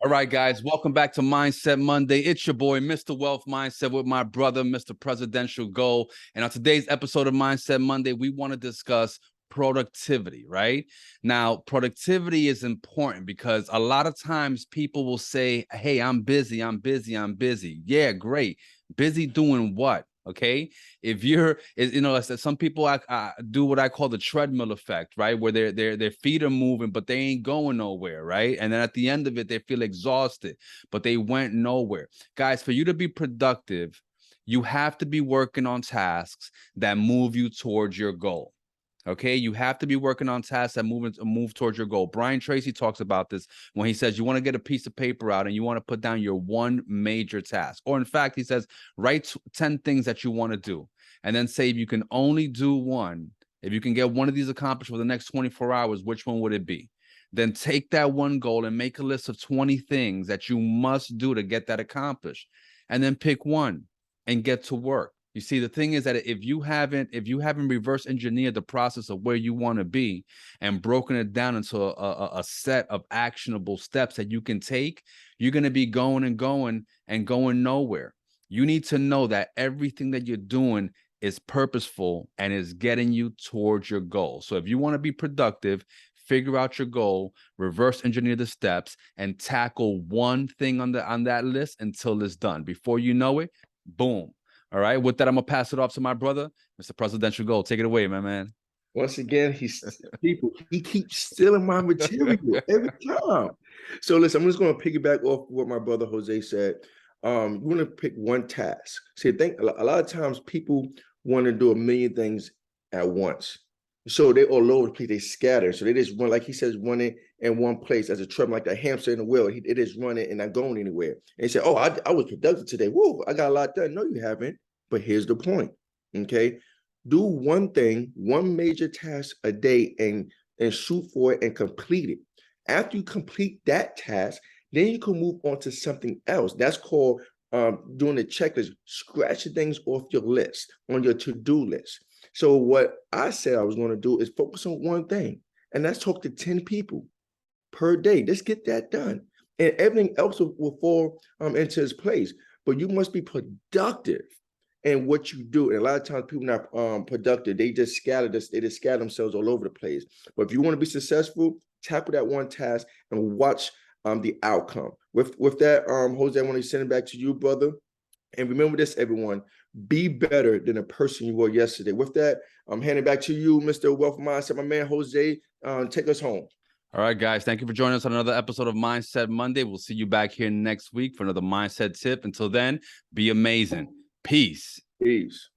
All right, guys, welcome back to Mindset Monday. It's your boy, Mr. Wealth Mindset, with my brother, Mr. Presidential Goal. And on today's episode of Mindset Monday, we want to discuss productivity, right? Now, productivity is important because a lot of times people will say, hey, I'm busy. Yeah, great. Busy doing what? Okay. If you're, some people do what I call the treadmill effect, right? Where their feet are moving, but they ain't going nowhere, right? And then at the end of it, they feel exhausted, but they went nowhere. Guys, for you to be productive, you have to be working on tasks that move you towards your goal. Okay, you have to be working on tasks that move towards your goal. Brian Tracy talks about this when he says you want to get a piece of paper out and you want to put down your one major task. Or in fact, he says, write 10 things that you want to do. And then say if you can only do one, if you can get one of these accomplished for the next 24 hours, which one would it be? Then take that one goal and make a list of 20 things that you must do to get that accomplished. And then pick one and get to work. You see, the thing is that if you haven't reverse engineered the process of where you want to be and broken it down into a set of actionable steps that you can take, you're going to be going and going and going nowhere. You need to know that everything that you're doing is purposeful and is getting you towards your goal. So if you want to be productive, figure out your goal, reverse engineer the steps, and tackle one thing on that list until it's done. Before you know it, boom. All right. With that, I'm gonna pass it off to my brother, Mr. Presidential Goal. Take it away, my man. Once again, he keeps stealing my material every time. So listen, I'm just gonna piggyback off what my brother Jose said. You want to pick one task. See, I think a lot of times people want to do a million things at once. So they all over the place, they scatter. So they just run, like he says, running in one place as a treadmill, like a hamster in a wheel. It is running and not going anywhere. And he said, oh, I was productive today. Whoa, I got a lot done. No, you haven't. But here's the point. Okay. Do one thing, one major task a day and shoot for it and complete it. After you complete that task, then you can move on to something else. That's called doing the checklist, scratching things off your list, on your to-do list. So what I said I was going to do is focus on one thing, and that's talk to 10 people per day. Just get that done, and everything else will fall into its place. But you must be productive in what you do. And a lot of times people are not productive. They just scatter themselves all over the place. But if you want to be successful, tackle that one task and watch the outcome. With that, Jose, I want to send it back to you, brother. And remember this, everyone, be better than the person you were yesterday. With that, I'm handing back to you, Mr. Wealth Mindset. My man, Jose, take us home. All right, guys. Thank you for joining us on another episode of Mindset Monday. We'll see you back here next week for another mindset tip. Until then, be amazing. Peace. Peace.